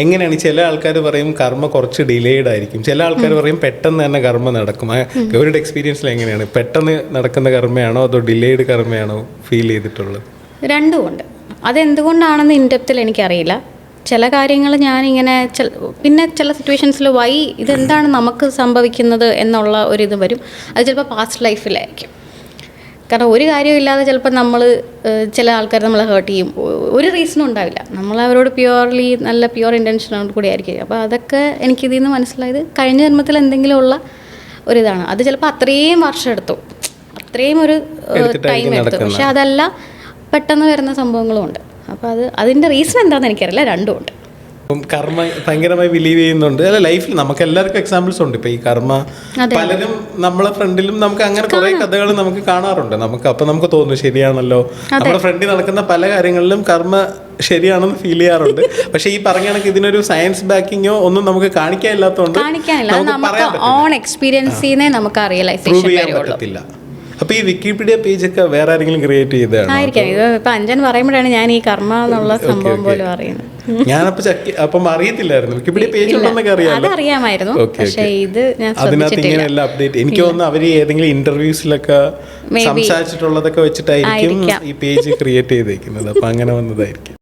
എങ്ങനെയാണ് ചില ആൾക്കാർ പറയും കർമ്മ കുറച്ച് ഡിലേഡ് ആയിരിക്കും, ചില ആൾക്കാർ പറയും പെട്ടെന്ന് തന്നെ കർമ്മ നടക്കും. അവരുടെ എക്സ്പീരിയൻസിൽ എങ്ങനെയാണ്, പെട്ടെന്ന് നടക്കുന്ന കർമ്മയാണോ അതോ ഡിലേഡ് കർമ്മയാണോ ഫീൽ ചെയ്തിട്ടുള്ളത്? രണ്ടുമുണ്ട്. അതെന്തുകൊണ്ടാണെന്ന് ഇൻഡെപ്തിൽ എനിക്കറിയില്ല. ചില കാര്യങ്ങൾ ഞാനിങ്ങനെ പിന്നെ ചില സിറ്റുവേഷൻസിൽ ഇതെന്താണ് നമുക്ക് സംഭവിക്കുന്നത് എന്നുള്ള ഒരിത് വരും. അത് ചിലപ്പോൾ പാസ്റ്റ് ലൈഫിലായിരിക്കും. കാരണം ഒരു കാര്യമില്ലാതെ ചിലപ്പോൾ ചില ആൾക്കാർ നമ്മളെ ഹേർട്ട് ചെയ്യും, ഒരു റീസണും ഉണ്ടാവില്ല. നമ്മളവരോട് നല്ല പ്യുവർ ഇൻറ്റൻഷനോട് കൂടി ആയിരിക്കും. അപ്പോൾ അതൊക്കെ എനിക്കിതിൽ നിന്ന് മനസ്സിലായത് കഴിഞ്ഞ ജന്മത്തിൽ എന്തെങ്കിലും ഉള്ള ഒരിതാണ്. അത് ചിലപ്പോൾ അത്രയും വർഷം എടുത്തു, അത്രയും ഒരു ടൈം എടുത്തു. പക്ഷെ അതല്ല, പെട്ടെന്ന് വരുന്ന സംഭവങ്ങളും ഉണ്ട്. അപ്പോൾ അതിൻ്റെ റീസൺ എന്താണെന്ന് എനിക്കറിയില്ല. രണ്ടുമുണ്ട്. കർമ്മ ഭയങ്കരമായി ബിലീവ് ചെയ്യുന്നുണ്ട്. അല്ല, ലൈഫിൽ നമുക്ക് എല്ലാവർക്കും എക്സാമ്പിൾസ് ഉണ്ട്. ഇപ്പൊ ഈ കർമ്മ പലരും നമ്മളെ ഫ്രണ്ടിലും നമുക്ക് അങ്ങനെ കുറെ കഥകൾ നമുക്ക് കാണാറുണ്ട്. നമുക്ക് തോന്നുന്നു ശരിയാണല്ലോ, നമ്മുടെ ഫ്രണ്ടിൽ നടക്കുന്ന പല കാര്യങ്ങളിലും കർമ്മ ശരിയാണെന്ന് ഫീൽ ചെയ്യാറുണ്ട്. പക്ഷെ ഈ പറഞ്ഞ കണക്ക് ഇതിനൊരു സയൻസ് ബാക്കിങ്ങോ ഒന്നും നമുക്ക് കാണിക്കാനില്ലാത്തതുകൊണ്ട് ഓൺ എക്സ്പീരിയൻസിനെ നമുക്ക് റിയലൈസേഷൻ പറ്റത്തില്ല. അപ്പൊ ഈ വിക്കിപീഡിയ പേജൊക്കെ വേറെ ആരെങ്കിലും ക്രിയേറ്റ് ചെയ്തതാണ്? ഇപ്പൊ അഞ്ജൻ പറയുമ്പോഴാണ് ഞാൻ ഈ കർമ്മ എന്നുള്ള സംഭവം പോലും അറിയുന്നത്. ഞാനപ്പം അറിയത്തില്ലായിരുന്നു വിക്കിപീഡിയ പേജ് ഉണ്ടെന്നൊക്കെ അറിയാമായിരുന്നു. പക്ഷേ ഇത് അതിനകത്ത് ഇങ്ങനെയല്ല അപ്ഡേറ്റ്. എനിക്ക് തോന്നുന്നു അവര് ഏതെങ്കിലും ഇന്റർവ്യൂസിലൊക്കെ സംസാരിച്ചിട്ടുള്ളതൊക്കെ വെച്ചിട്ടായിരിക്കും ഈ പേജ് ക്രിയേറ്റ് ചെയ്തേക്കുന്നത്. അപ്പൊ അങ്ങനെ വന്നതായിരിക്കും.